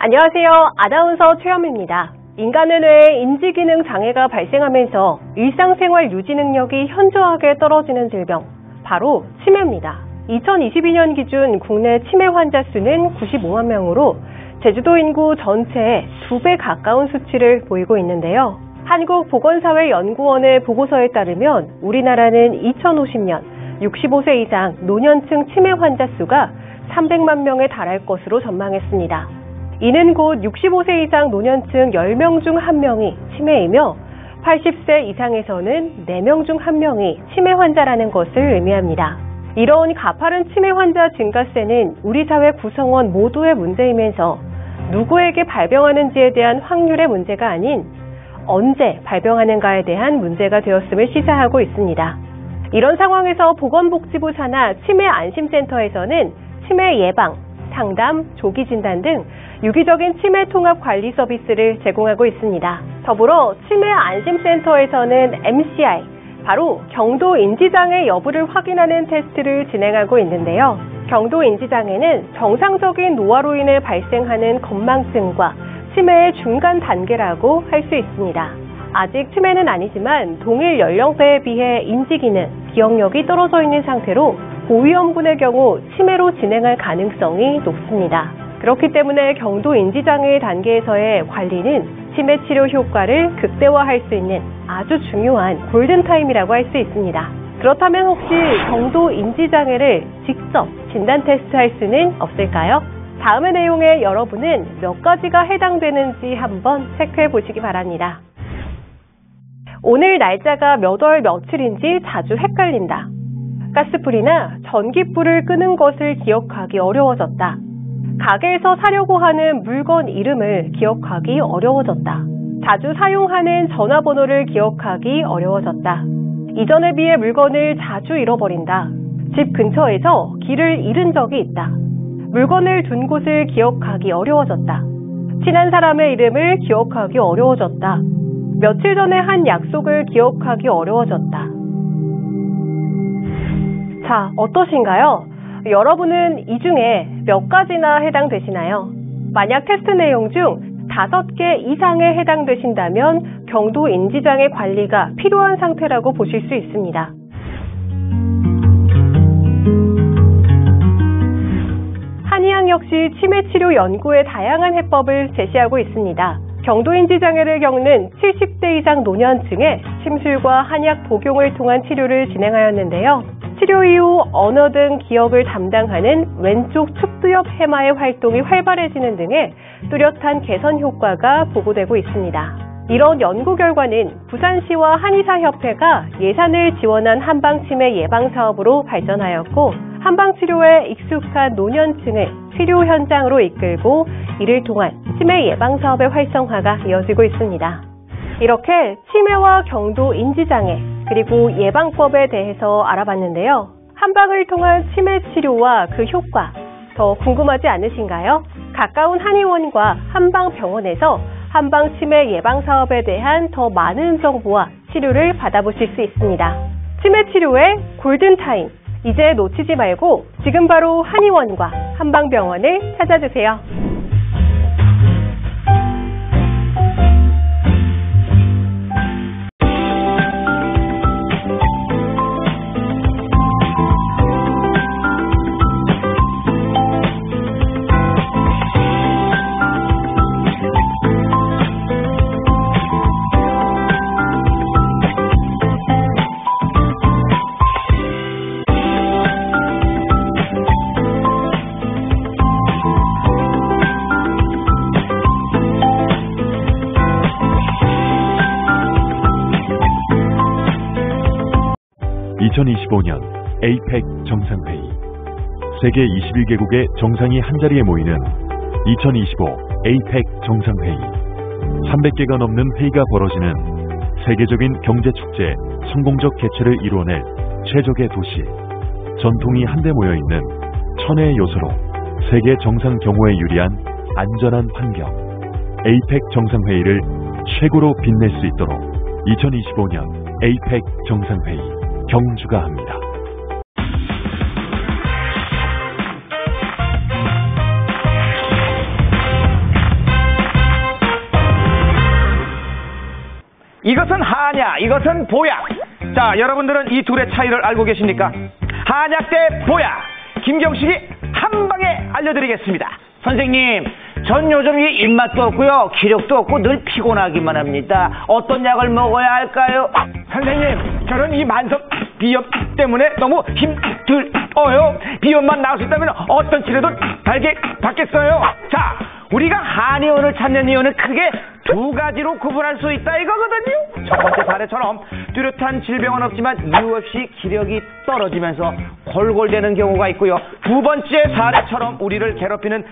안녕하세요. 아나운서 최현미입니다. 인간의 뇌에 인지기능 장애가 발생하면서 일상생활 유지 능력이 현저하게 떨어지는 질병, 바로 치매입니다. 2022년 기준 국내 치매 환자 수는 95만 명으로 제주도 인구 전체의 2배 가까운 수치를 보이고 있는데요. 한국보건사회연구원의 보고서에 따르면 우리나라는 2050년 65세 이상 노년층 치매 환자 수가 300만 명에 달할 것으로 전망했습니다. 이는 곧 65세 이상 노년층 10명 중 1명이 치매이며 80세 이상에서는 4명 중 1명이 치매 환자라는 것을 의미합니다. 이런 가파른 치매 환자 증가세는 우리 사회 구성원 모두의 문제이면서 누구에게 발병하는지에 대한 확률의 문제가 아닌 언제 발병하는가에 대한 문제가 되었음을 시사하고 있습니다. 이런 상황에서 보건복지부 산하 치매안심센터에서는 치매 예방, 상담, 조기 진단 등 유기적인 치매 통합 관리 서비스를 제공하고 있습니다. 더불어 치매안심센터에서는 MCI, 바로 경도인지장애 여부를 확인하는 테스트를 진행하고 있는데요. 경도인지장애는 정상적인 노화로 인해 발생하는 건망증과 치매의 중간 단계라고 할 수 있습니다. 아직 치매는 아니지만 동일 연령대에 비해 인지기능, 기억력이 떨어져 있는 상태로 고위험군의 경우 치매로 진행할 가능성이 높습니다. 그렇기 때문에 경도인지장애 단계에서의 관리는 치매 치료 효과를 극대화할 수 있는 아주 중요한 골든타임이라고 할 수 있습니다. 그렇다면 혹시 경도인지장애를 직접 진단 테스트할 수는 없을까요? 다음의 내용에 여러분은 몇 가지가 해당되는지 한번 체크해 보시기 바랍니다. 오늘 날짜가 몇 월 며칠인지 자주 헷갈린다. 가스불이나 전기불을 끄는 것을 기억하기 어려워졌다. 가게에서 사려고 하는 물건 이름을 기억하기 어려워졌다. 자주 사용하는 전화번호를 기억하기 어려워졌다. 이전에 비해 물건을 자주 잃어버린다. 집 근처에서 길을 잃은 적이 있다. 물건을 둔 곳을 기억하기 어려워졌다. 친한 사람의 이름을 기억하기 어려워졌다. 며칠 전에 한 약속을 기억하기 어려워졌다. 자, 어떠신가요? 여러분은 이 중에 몇 가지나 해당되시나요? 만약 테스트 내용 중 5개 이상에 해당되신다면 경도인지장애 관리가 필요한 상태라고 보실 수 있습니다. 한의학 역시 치매 치료 연구에 다양한 해법을 제시하고 있습니다. 경도인지장애를 겪는 70대 이상 노년층에 침술과 한약 복용을 통한 치료를 진행하였는데요. 치료 이후 언어 등 기억을 담당하는 왼쪽 측두엽 해마의 활동이 활발해지는 등의 뚜렷한 개선 효과가 보고되고 있습니다. 이런 연구 결과는 부산시와 한의사협회가 예산을 지원한 한방치매 예방사업으로 발전하였고 한방치료에 익숙한 노년층을 치료 현장으로 이끌고 이를 통한 치매 예방사업의 활성화가 이어지고 있습니다. 이렇게 치매와 경도인지장애 그리고 예방법에 대해서 알아봤는데요. 한방을 통한 치매 치료와 그 효과 더 궁금하지 않으신가요? 가까운 한의원과 한방병원에서 한방 치매 예방사업에 대한 더 많은 정보와 치료를 받아보실 수 있습니다. 치매 치료의 골든타임, 이제 놓치지 말고 지금 바로 한의원과 한방병원을 찾아주세요. 에이펙 정상회의. 세계 21개국의 정상이 한자리에 모이는 2025 에이펙 정상회의. 300개가 넘는 회의가 벌어지는 세계적인 경제축제의 성공적 개최를 이루어낼 최적의 도시. 전통이 한데 모여있는 천혜의 요소로 세계 정상 경호에 유리한 안전한 환경. 에이펙 정상회의를 최고로 빛낼 수 있도록 2025년 에이펙 정상회의 경주가 합니다. 이것은 한약, 이것은 보약. 자, 여러분들은 이 둘의 차이를 알고 계십니까? 한약 대 보약, 김경식이 한 방에 알려드리겠습니다. 선생님, 전 요즘 이 입맛도 없고요, 기력도 없고 늘 피곤하기만 합니다. 어떤 약을 먹어야 할까요? 선생님, 저는 이 만성 비염 때문에 너무 힘들어요. 비염만 나을 수 있다면 어떤 치료도 달게 받겠어요. 자, 우리가 한의원을 찾는 이유는 크게 두 가지로 구분할 수 있다 이거거든요. 첫 번째 사례처럼 뚜렷한 질병은 없지만 이유 없이 기력이 떨어지면서 골골대는 경우가 있고요. 두 번째 사례처럼 우리를 괴롭히는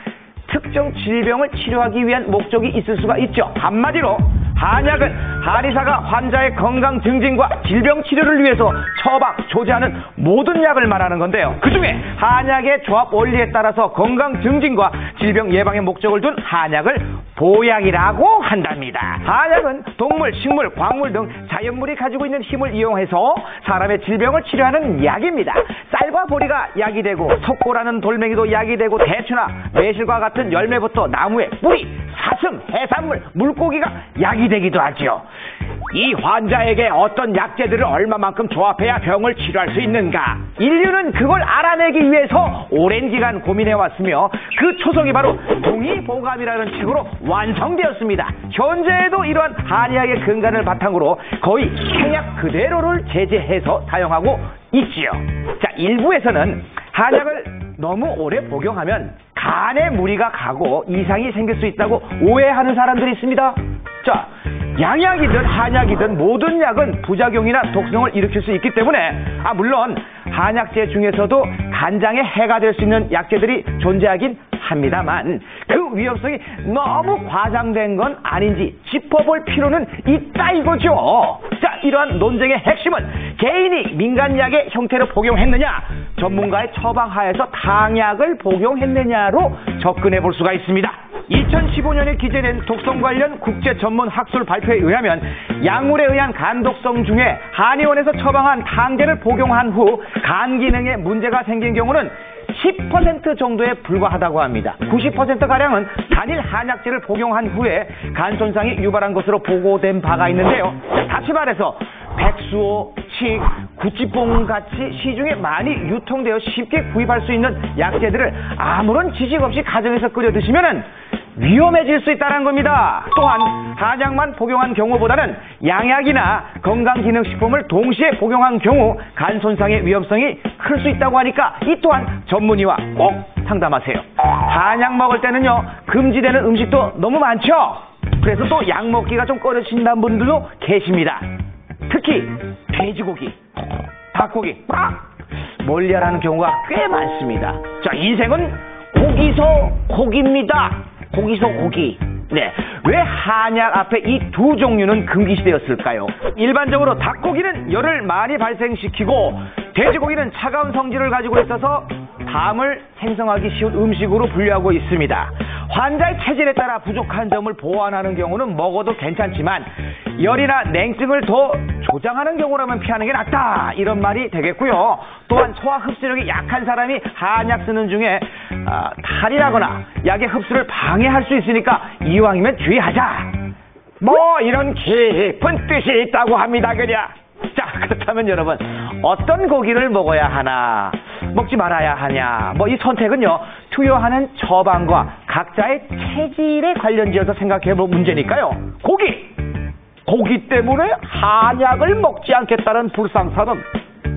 특정 질병을 치료하기 위한 목적이 있을 수가 있죠. 한마디로 한약은 한의사가 환자의 건강 증진과 질병 치료를 위해서 처방, 조제하는 모든 약을 말하는 건데요. 그중에 한약의 조합 원리에 따라서 건강 증진과 질병 예방의 목적을 둔 한약을 보약이라고 한답니다. 한약은 동물, 식물, 광물 등 자연물이 가지고 있는 힘을 이용해서 사람의 질병을 치료하는 약입니다. 쌀과 보리가 약이 되고 석고라는 돌멩이도 약이 되고 대추나 매실과 같은 열매부터 나무의 뿌리, 사슴, 해산물, 물고기가 약이 되기도 하죠. 이 환자에게 어떤 약재들을 얼마만큼 조합해야 병을 치료할 수 있는가? 인류는 그걸 알아내기 위해서 오랜 기간 고민해왔으며 그 초석이 바로 동의보감이라는 책으로 완성되었습니다. 현재에도 이러한 한의학의 근간을 바탕으로 거의 생약 그대로를 제재해서 사용하고 있지요. 자, 일부에서는 한약을 너무 오래 복용하면 간에 무리가 가고 이상이 생길 수 있다고 오해하는 사람들이 있습니다. 자, 양약이든 한약이든 모든 약은 부작용이나 독성을 일으킬 수 있기 때문에 물론 한약재 중에서도 간장에 해가 될 수 있는 약재들이 존재하긴 합니다만 그 위험성이 너무 과장된 건 아닌지 짚어볼 필요는 있다 이거죠. 자, 이러한 논쟁의 핵심은 개인이 민간약의 형태로 복용했느냐, 전문가의 처방하에서 당약을 복용했느냐로 접근해 볼 수가 있습니다. 2015년에 기재된 독성 관련 국제 전문 학술 발표에 의하면 약물에 의한 간독성 중에 한의원에서 처방한 당제를 복용한 후 간 기능에 문제가 생긴 경우는 10% 정도에 불과하다고 합니다. 90%가량은 단일 한약재를 복용한 후에 간 손상이 유발한 것으로 보고된 바가 있는데요. 다시 말해서 백수호, 칡, 구찌뽕 같이 시중에 많이 유통되어 쉽게 구입할 수 있는 약재들을 아무런 지식 없이 가정에서 끓여 드시면은 위험해질 수 있다는 겁니다. 또한 한약만 복용한 경우보다는 양약이나 건강기능식품을 동시에 복용한 경우 간 손상의 위험성이 클 수 있다고 하니까 이 또한 전문의와 꼭 상담하세요. 한약 먹을 때는요, 금지되는 음식도 너무 많죠. 그래서 또 약 먹기가 좀 꺼려진다는 분들도 계십니다. 특히 돼지고기, 닭고기 멀리하라는 경우가 꽤 많습니다. 자, 인생은 고기서 고기입니다. 고기서 고기. 네, 왜 한약 앞에 이 두 종류는 금기시되었을까요? 일반적으로 닭고기는 열을 많이 발생시키고 돼지고기는 차가운 성질을 가지고 있어서 담을 생성하기 쉬운 음식으로 분류하고 있습니다. 환자의 체질에 따라 부족한 점을 보완하는 경우는 먹어도 괜찮지만 열이나 냉증을 더 조장하는 경우라면 피하는 게 낫다, 이런 말이 되겠고요. 또한 소화 흡수력이 약한 사람이 한약 쓰는 중에 탈이라거나 약의 흡수를 방해할 수 있으니까 이왕이면 주의하자, 뭐 이런 깊은 뜻이 있다고 합니다. 그냥. 자, 그렇다면 여러분, 어떤 고기를 먹어야 하나, 먹지 말아야 하냐, 이 선택은요, 투여하는 처방과 각자의 체질에 관련지어서 생각해볼 문제니까요. 고기 때문에 한약을 먹지 않겠다는 불상사는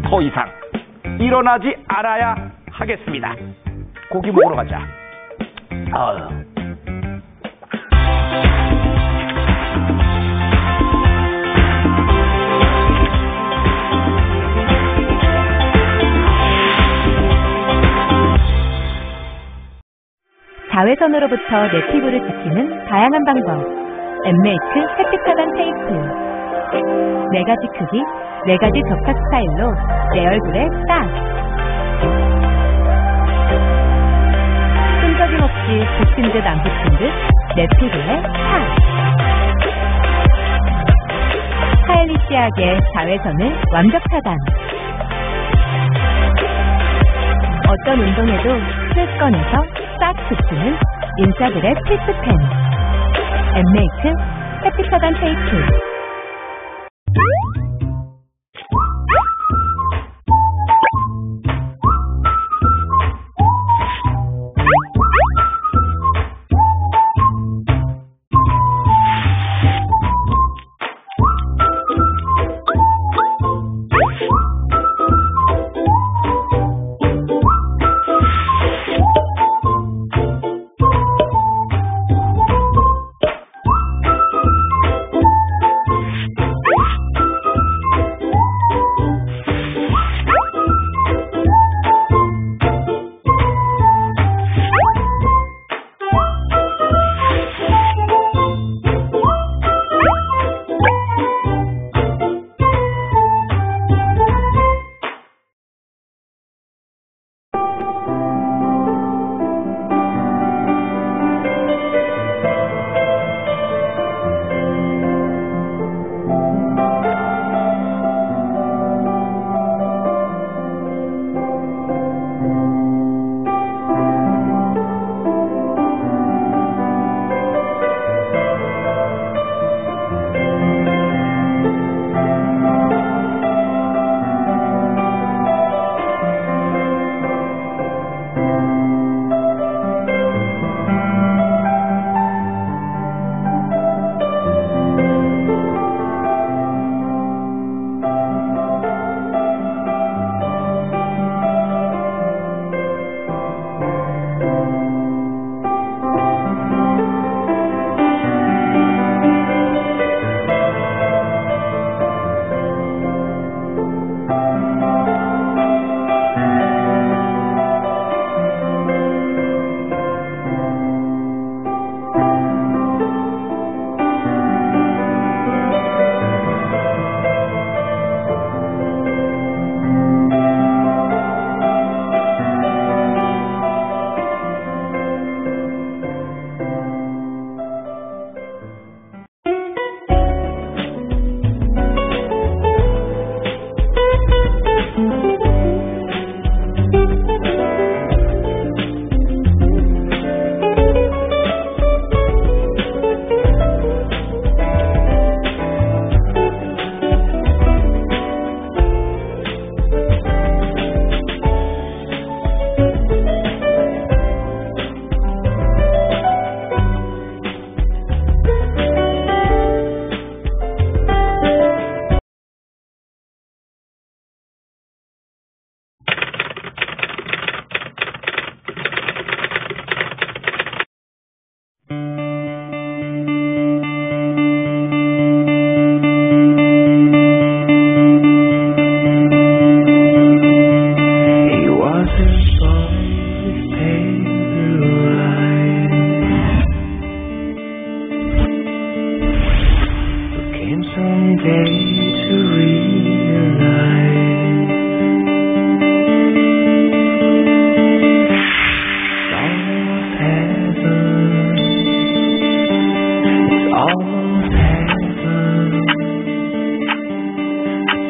더 이상 일어나지 않아야 하겠습니다. 고기 먹으러 가자. 자외선으로부터 내 피부를 지키는 다양한 방법. 엠메이크 해피차단 테이프. 4가지 크기, 4가지 접착 스타일로 내 얼굴에 딱! 끈적임 없이 붙은 듯 안 붙은 듯 내 피부에 탁! 스타일리시하게 자외선을 완벽 차단. 어떤 운동에도 쓱 꺼내서 싹 붙이는 인싸들의 필수템. 엠메이크 해피차단 테이프.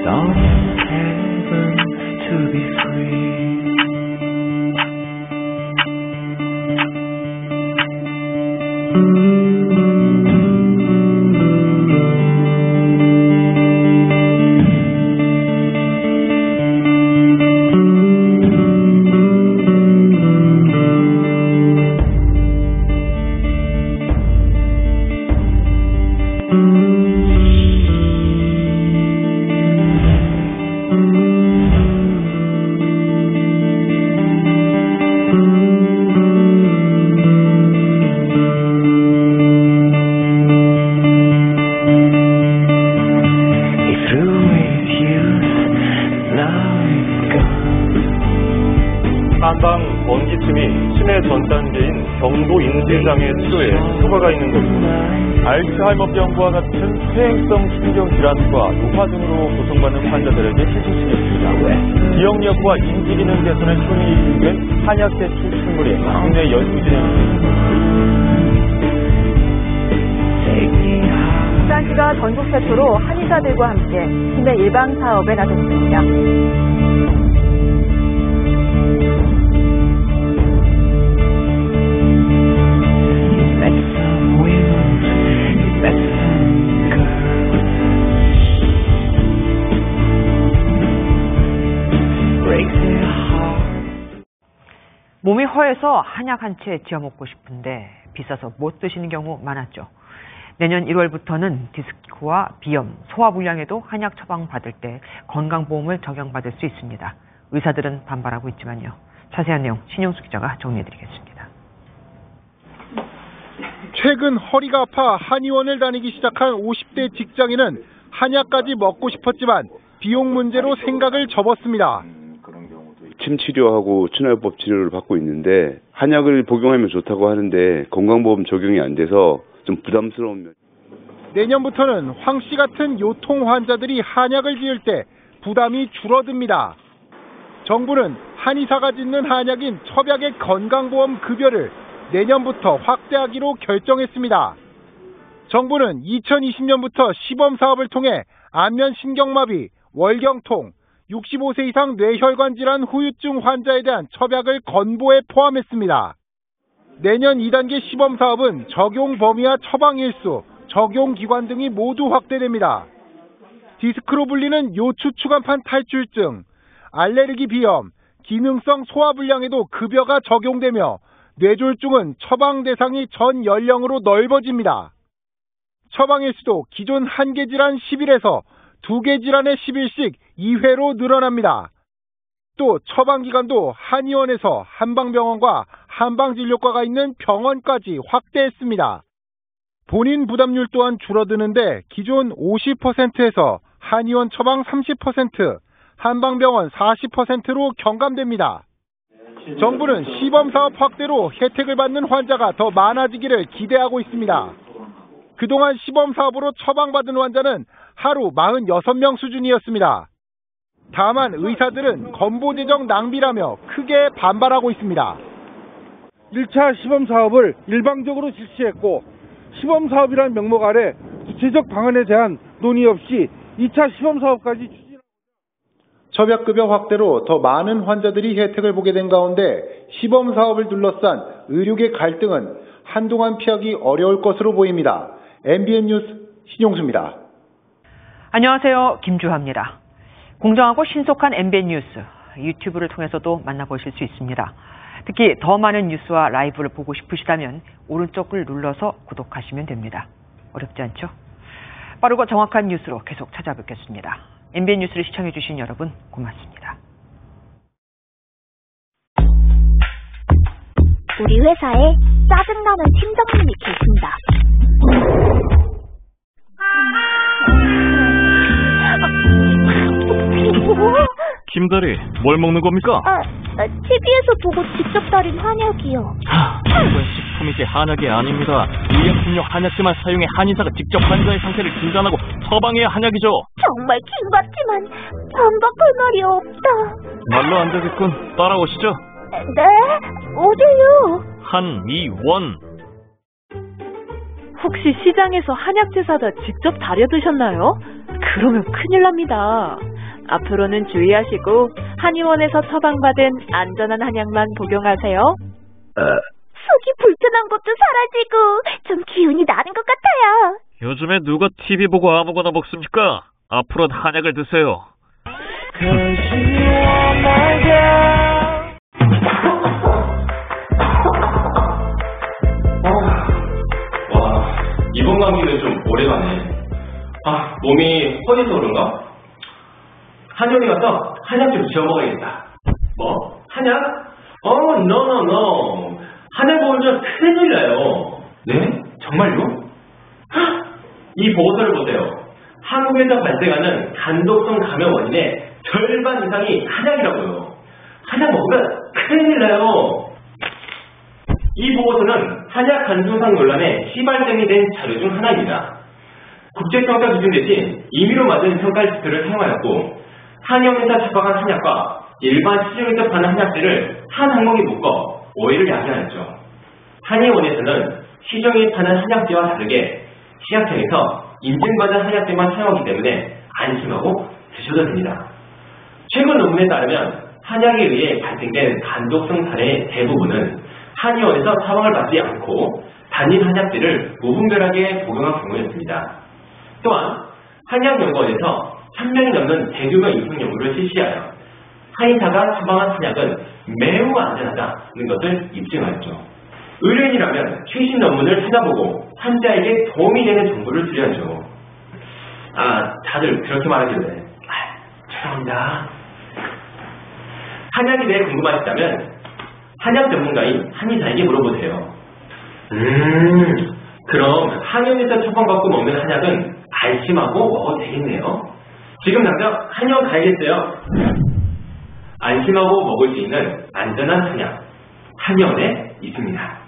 Down in heaven to be free. 한방 원기침이 치매 전 단계인 경도 인지장애 치료에 효과가 있는 것입니다. 알츠하이머병과 같은 퇴행성 신경질환과 노화 등으로 고통받는 환자들에게 희소시켰습니다. 기억력과 인지기능 개선에 효능이 된 한약 대출 식물이 국내 연구 진행입니다. 부산시가 전국 최초로 한의사들과 함께 치매 예방 사업에 나섰습니다. 몸이 허해서 한약 한 채 지어 먹고 싶은데 비싸서 못 드시는 경우 많았죠. 내년 1월부터는 디스크와 비염, 소화불량에도 한약 처방받을 때 건강보험을 적용받을 수 있습니다. 의사들은 반발하고 있지만요. 자세한 내용 신용수 기자가 정리해드리겠습니다. 최근 허리가 아파 한의원을 다니기 시작한 50대 직장인은 한약까지 먹고 싶었지만 비용 문제로 생각을 접었습니다. 침 치료하고 친화요법 치료를 받고 있는데 한약을 복용하면 좋다고 하는데 건강보험 적용이 안 돼서 좀 부담스러운 면. 내년부터는 황 씨 같은 요통 환자들이 한약을 지을 때 부담이 줄어듭니다. 정부는 한의사가 짓는 한약인 첩약의 건강보험 급여를 내년부터 확대하기로 결정했습니다. 정부는 2020년부터 시범사업을 통해 안면신경마비, 월경통, 65세 이상 뇌혈관 질환 후유증 환자에 대한 첩약을 건보에 포함했습니다. 내년 2단계 시범사업은 적용 범위와 처방 일수, 적용 기관 등이 모두 확대됩니다. 디스크로 불리는 요추추간판 탈출증, 알레르기 비염, 기능성 소화불량에도 급여가 적용되며 뇌졸중은 처방 대상이 전 연령으로 넓어집니다. 처방 일수도 기존 1개 질환 10일에서 2개 질환의 10일씩 2회로 늘어납니다. 또 처방기간도 한의원에서 한방병원과 한방진료과가 있는 병원까지 확대했습니다. 본인 부담률 또한 줄어드는데 기존 50%에서 한의원 처방 30%, 한방병원 40%로 경감됩니다. 정부는 시범사업 확대로 혜택을 받는 환자가 더 많아지기를 기대하고 있습니다. 그동안 시범사업으로 처방받은 환자는 하루 46명 수준이었습니다. 다만 의사들은 건보재정 낭비라며 크게 반발하고 있습니다. 1차 시범사업을 일방적으로 실시했고 시범사업이라는 명목 아래 구체적 방안에 대한 논의 없이 2차 시범사업까지 추진합니다. 첩약급여 확대로 더 많은 환자들이 혜택을 보게 된 가운데 시범사업을 둘러싼 의료계 갈등은 한동안 피하기 어려울 것으로 보입니다. MBN 뉴스 신용수입니다. 안녕하세요. 김주하입니다. 공정하고 신속한 MBN 뉴스, 유튜브를 통해서도 만나보실 수 있습니다. 특히 더 많은 뉴스와 라이브를 보고 싶으시다면 오른쪽을 눌러서 구독하시면 됩니다. 어렵지 않죠? 빠르고 정확한 뉴스로 계속 찾아뵙겠습니다. MBN 뉴스를 시청해주신 여러분 고맙습니다. 우리 회사에 짜증나는 팀장님이 계십니다. 김대리, 뭘 먹는 겁니까? TV에서 보고 직접 달인 한약이요. 이건 식품이지 한약이 아닙니다. 의약품용 한약재만 사용해 한의사가 직접 환자의 상태를 진단하고 처방해야 한약이죠. 정말 킹받지만 반박할 말이 없다. 말로 안 되겠군. 따라오시죠. 네? 어디요? 한의원. 혹시 시장에서 한약재 사다 직접 다려 드셨나요? 그러면 큰일 납니다. 앞으로는 주의하시고 한의원에서 처방받은 안전한 한약만 복용하세요. 속이 불편한 것도 사라지고 좀 기운이 나는 것 같아요. 요즘에 누가 TV 보고 아무거나 먹습니까? 앞으로는 한약을 드세요. 와, 이번 감기는 좀 오래가네. 몸이 허해서 그런가? 한의원에 가서 한약 좀 지어 먹어야겠다. 뭐? 한약? no. 한약 먹으면 큰일 나요. 네? 정말요? 이 보고서를 보세요. 한국에서 발생하는 간독성 감염 원인의 절반 이상이 한약이라고요. 한약 먹으면 큰일 나요. 이 보고서는 한약 간증상 논란의 시발점이 된 자료 중 하나입니다. 국제평가 기준 대신 임의로 만든 평가 지표를 사용하였고 한의원에서 처방한 한약과 일반 시중에서 파는 한약들을 한 항목에 묶어 오해를 야기하였죠. 한의원에서는 시중에 파는 한약재와 다르게 시약청에서 인증받은 한약재만 사용하기 때문에 안심하고 드셔도 됩니다. 최근 논문에 따르면 한약에 의해 발생된 간독성 사례의 대부분은 한의원에서 처방을 받지 않고 단일 한약들을 무분별하게 복용한 경우였습니다. 또한 한약연구원에서 1000명이 넘는 대규모 임상 연구를 실시하여 한의사가 처방한 한약은 매우 안전하다는 것을 입증하였죠. 의료인이라면 최신 논문을 찾아보고 환자에게 도움이 되는 정보를 드려야죠. 다들 그렇게 말하길래 죄송합니다. 한약에 대해 궁금하시다면 한약 전문가인 한의사에게 물어보세요. 그럼 한의원에서 처방받고 먹는 한약은 안심하고 먹어도 되겠네요. 지금 당장 한의원 가야겠어요. 안심하고 먹을 수 있는 안전한 한약, 한의원에 있습니다.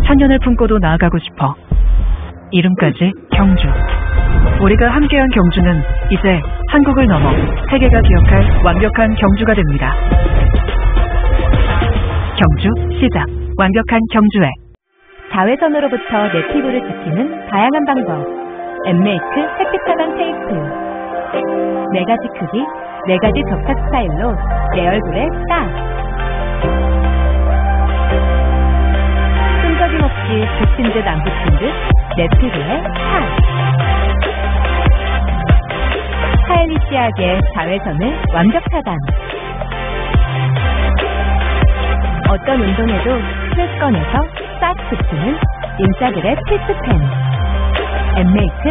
천년을 품고도 나아가고 싶어. 이름까지 경주. 우리가 함께한 경주는 이제 한국을 넘어 세계가 기억할 완벽한 경주가 됩니다. 경주 시작. 완벽한 경주에. 자외선으로부터 내 피부를 지키는 다양한 방법. 엠메이크 햇빛 차단 테이프. 4가지 크기, 4가지 접착 스타일로 내 얼굴에 딱. 끈적임없이 붙인 듯 안 붙인 듯 내 피부에 탁. 스타일리시하게 자외선을 완벽 차단. 어떤 운동에도 스트레스건에서 싹 붙이는 인싸들의 필수템. 엠메이크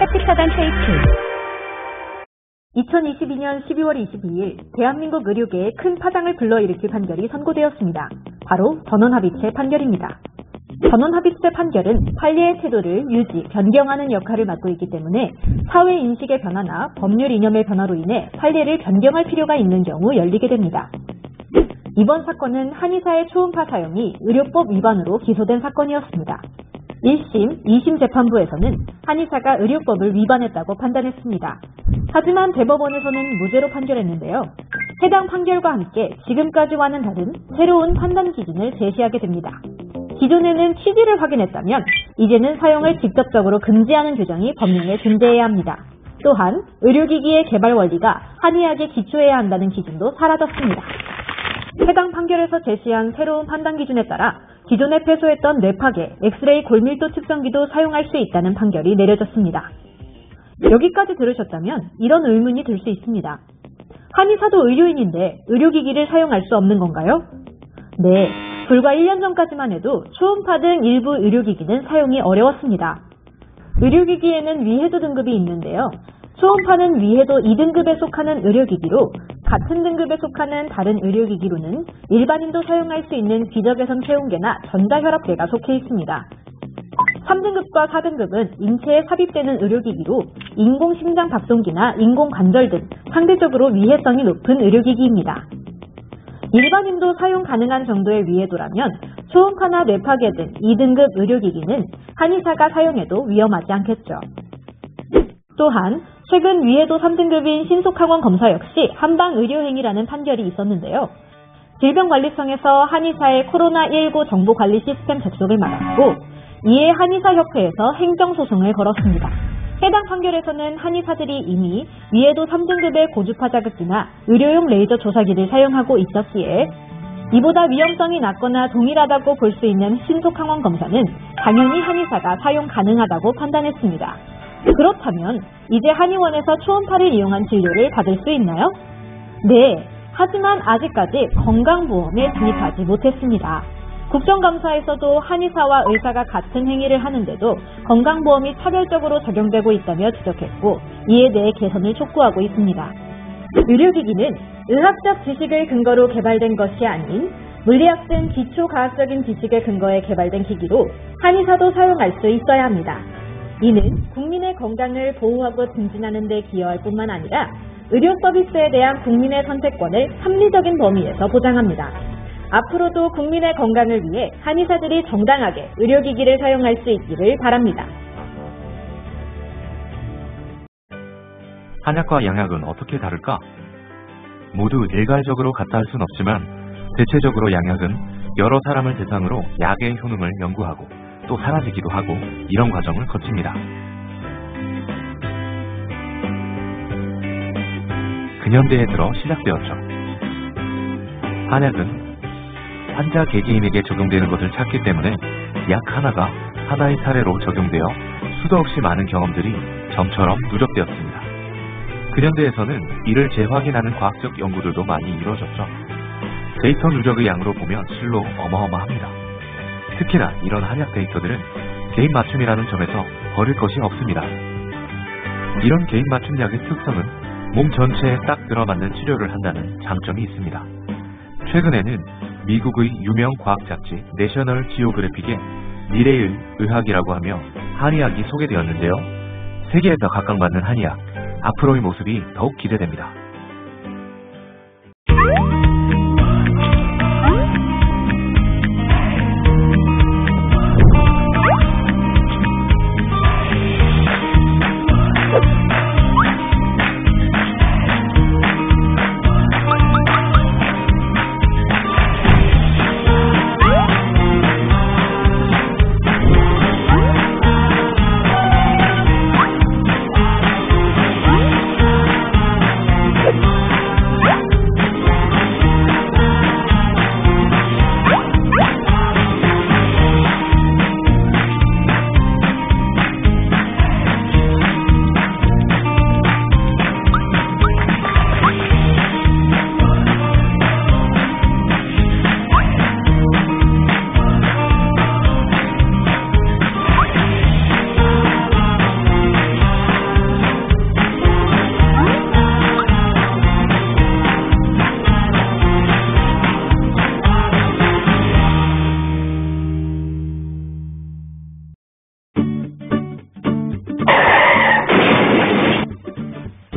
햇빛 차단 테이프. 2022년 12월 22일 대한민국 의료계에 큰 파장을 불러일으킬 판결이 선고되었습니다. 바로 전원합의체 판결입니다. 전원합의체 판결은 판례의 태도를 유지, 변경하는 역할을 맡고 있기 때문에 사회 인식의 변화나 법률 이념의 변화로 인해 판례를 변경할 필요가 있는 경우 열리게 됩니다. 이번 사건은 한의사의 초음파 사용이 의료법 위반으로 기소된 사건이었습니다. 1심, 2심 재판부에서는 한의사가 의료법을 위반했다고 판단했습니다. 하지만 대법원에서는 무죄로 판결했는데요. 해당 판결과 함께 지금까지와는 다른 새로운 판단 기준을 제시하게 됩니다. 기존에는 취지를 확인했다면 이제는 사용을 직접적으로 금지하는 규정이 법령에 존재해야 합니다. 또한 의료기기의 개발 원리가 한의학에 기초해야 한다는 기준도 사라졌습니다. 해당 판결에서 제시한 새로운 판단 기준에 따라 기존에 폐소했던 뇌파괴, 엑스레이 골밀도 측정기도 사용할 수 있다는 판결이 내려졌습니다. 여기까지 들으셨다면 이런 의문이 들 수 있습니다. 한의사도 의료인인데 의료기기를 사용할 수 없는 건가요? 네, 불과 1년 전까지만 해도 초음파 등 일부 의료기기는 사용이 어려웠습니다. 의료기기에는 위해도 등급이 있는데요. 초음파는 위해도 2등급에 속하는 의료기기로 같은 등급에 속하는 다른 의료기기로는 일반인도 사용할 수 있는 비적외선 체온계나 전자혈압계가 속해 있습니다. 3등급과 4등급은 인체에 삽입되는 의료기기로 인공심장 박동기나 인공관절 등 상대적으로 위해성이 높은 의료기기입니다. 일반인도 사용 가능한 정도의 위해도라면 초음파나 뇌파괴 등 2등급 의료기기는 한의사가 사용해도 위험하지 않겠죠. 또한 최근 위해도 3등급인 신속항원 검사 역시 한방의료행위라는 판결이 있었는데요. 질병관리청에서 한의사의 코로나19 정보관리 시스템 접속을 막았고 이에 한의사협회에서 행정소송을 걸었습니다. 해당 판결에서는 한의사들이 이미 위해도 3등급의 고주파 자극기나 의료용 레이저 조사기를 사용하고 있었기에 이보다 위험성이 낮거나 동일하다고 볼 수 있는 신속항원 검사는 당연히 한의사가 사용 가능하다고 판단했습니다. 그렇다면 이제 한의원에서 초음파를 이용한 진료를 받을 수 있나요? 네, 하지만 아직까지 건강보험에 진입하지 못했습니다. 국정감사에서도 한의사와 의사가 같은 행위를 하는데도 건강보험이 차별적으로 적용되고 있다며 지적했고 이에 대해 개선을 촉구하고 있습니다. 의료기기는 의학적 지식을 근거로 개발된 것이 아닌 물리학 등 기초과학적인 지식에 근거해 개발된 기기로 한의사도 사용할 수 있어야 합니다. 이는 국민의 건강을 보호하고 증진하는 데 기여할 뿐만 아니라 의료 서비스에 대한 국민의 선택권을 합리적인 범위에서 보장합니다. 앞으로도 국민의 건강을 위해 한의사들이 정당하게 의료기기를 사용할 수 있기를 바랍니다. 한약과 양약은 어떻게 다를까? 모두 일괄적으로 같다 할 순 없지만 대체적으로 양약은 여러 사람을 대상으로 약의 효능을 연구하고 또 사라지기도 하고 이런 과정을 거칩니다. 근현대에 들어 시작되었죠. 한약은 환자 개개인에게 적용되는 것을 찾기 때문에 약 하나가 하나의 사례로 적용되어 수도 없이 많은 경험들이 점처럼 누적되었습니다. 근현대에서는 이를 재확인하는 과학적 연구들도 많이 이루어졌죠. 데이터 누적의 양으로 보면 실로 어마어마합니다. 특히나 이런 한약 데이터들은 개인 맞춤이라는 점에서 버릴 것이 없습니다. 이런 개인 맞춤 약의 특성은 몸 전체에 딱 들어맞는 치료를 한다는 장점이 있습니다. 최근에는 미국의 유명 과학 잡지 내셔널 지오그래픽에 미래의 의학이라고 하며 한의학이 소개되었는데요. 세계에서 각광받는 한의학, 앞으로의 모습이 더욱 기대됩니다.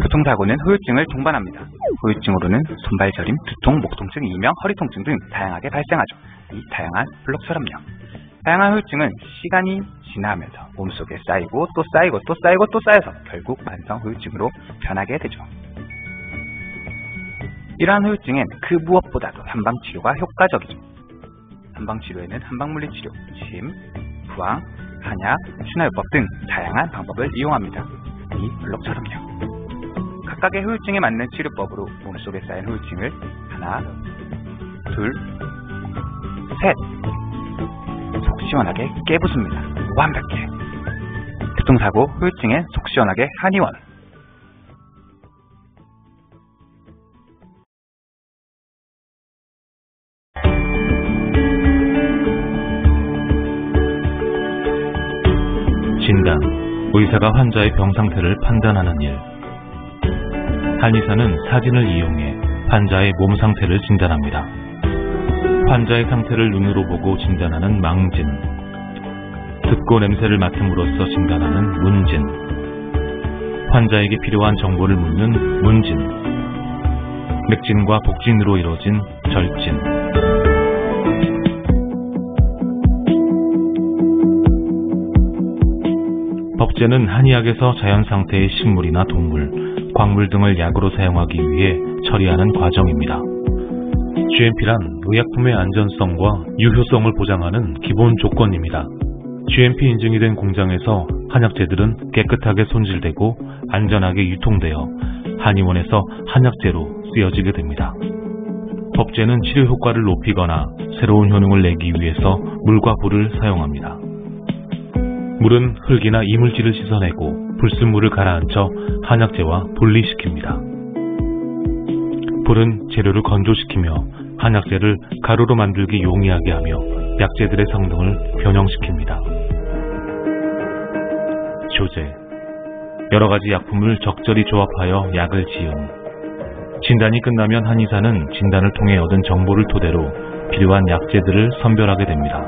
교통사고는 후유증을 동반합니다. 후유증으로는 손발 저림, 두통, 목 통증, 이명, 허리 통증 등 다양하게 발생하죠. 이 다양한 블록처럼요. 다양한 후유증은 시간이 지나면서 몸속에 쌓이고 또 쌓이고 또 쌓이고 또 쌓여서 결국 만성 후유증으로 변하게 되죠. 이러한 후유증엔 그 무엇보다도 한방치료가 효과적이죠. 한방치료에는 한방물리치료, 침, 부항, 한약, 추나요법 등 다양한 방법을 이용합니다. 이 블록처럼요. 각각의 후유증에 맞는 치료법으로 몸속에 쌓인 후유증을 하나, 둘, 셋 시원하게 깨부숩니다. 완벽해. 교통사고 후유증에 속 시원하게 한의원. 진단, 의사가 환자의 병 상태를 판단하는 일. 한의사는 사진을 이용해 환자의 몸 상태를 진단합니다. 환자의 상태를 눈으로 보고 진단하는 망진, 듣고 냄새를 맡음으로써 진단하는 문진, 환자에게 필요한 정보를 묻는 문진, 맥진과 복진으로 이루어진 절진. 법제는 한의학에서 자연 상태의 식물이나 동물, 광물 등을 약으로 사용하기 위해 처리하는 과정입니다. GMP란 의약품의 안전성과 유효성을 보장하는 기본 조건입니다. GMP 인증이 된 공장에서 한약재들은 깨끗하게 손질되고 안전하게 유통되어 한의원에서 한약재로 쓰여지게 됩니다. 법제는 치료 효과를 높이거나 새로운 효능을 내기 위해서 물과 불을 사용합니다. 물은 흙이나 이물질을 씻어내고 불순물을 가라앉혀 한약재와 분리시킵니다. 불은 재료를 건조시키며 한약재를 가루로 만들기 용이하게 하며 약재들의 성능을 변형시킵니다. 조제, 여러가지 약품을 적절히 조합하여 약을 지음. 진단이 끝나면 한의사는 진단을 통해 얻은 정보를 토대로 필요한 약재들을 선별하게 됩니다.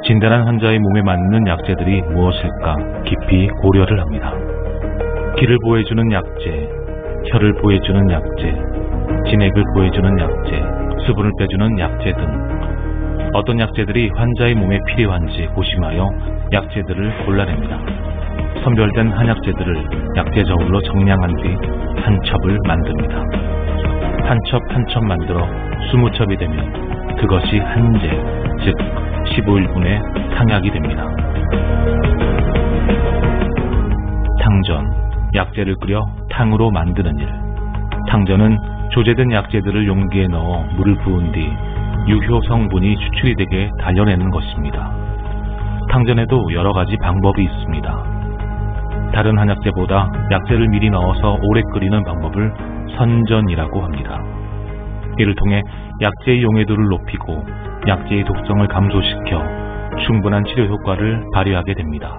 진단한 환자의 몸에 맞는 약재들이 무엇일까 깊이 고려를 합니다. 기를 보호해주는 약재, 혀를 보호해주는 약재, 진액을 보호해주는 약재, 수분을 빼주는 약재 등 어떤 약재들이 환자의 몸에 필요한지 고심하여 약재들을 골라냅니다. 선별된 한약재들을 약재 저울로 정량한 뒤 한 첩을 만듭니다. 한 첩 한 첩 만들어 20첩이 되면 그것이 한제, 즉 15일분의 탕약이 됩니다. 탕전, 약재를 끓여 탕으로 만드는 일. 탕전은 조제된 약재들을 용기에 넣어 물을 부은 뒤 유효 성분이 추출이 되게 달여내는 것입니다. 탕전에도 여러 가지 방법이 있습니다. 다른 한약재보다 약재를 미리 넣어서 오래 끓이는 방법을 선전이라고 합니다. 이를 통해 약재의 용해도를 높이고 약재의 독성을 감소시켜 충분한 치료 효과를 발휘하게 됩니다.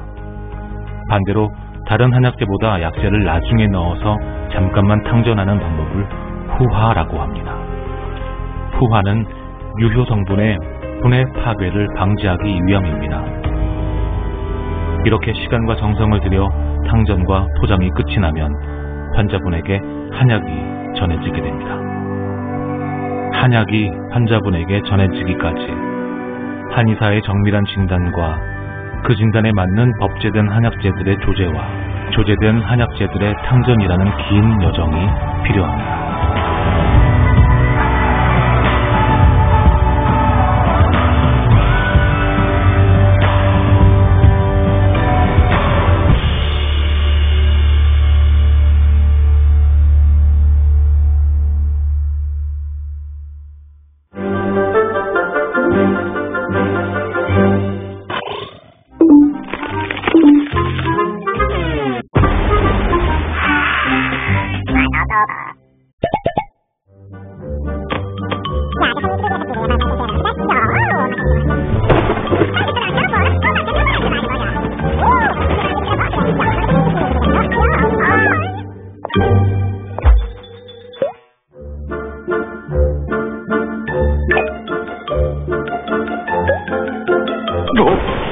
반대로 다른 한약재보다 약재를 나중에 넣어서 잠깐만 탕전하는 방법을 후하라고 합니다. 후하는 유효 성분의 분해 파괴를 방지하기 위함입니다. 이렇게 시간과 정성을 들여 탕전과 포장이 끝이 나면 환자분에게 한약이 전해지게 됩니다. 한약이 환자분에게 전해지기까지 한의사의 정밀한 진단과 그 진단에 맞는 법제된 한약재들의 조제와 조제된 한약재들의 탕전이라는 긴 여정이 필요합니다. 너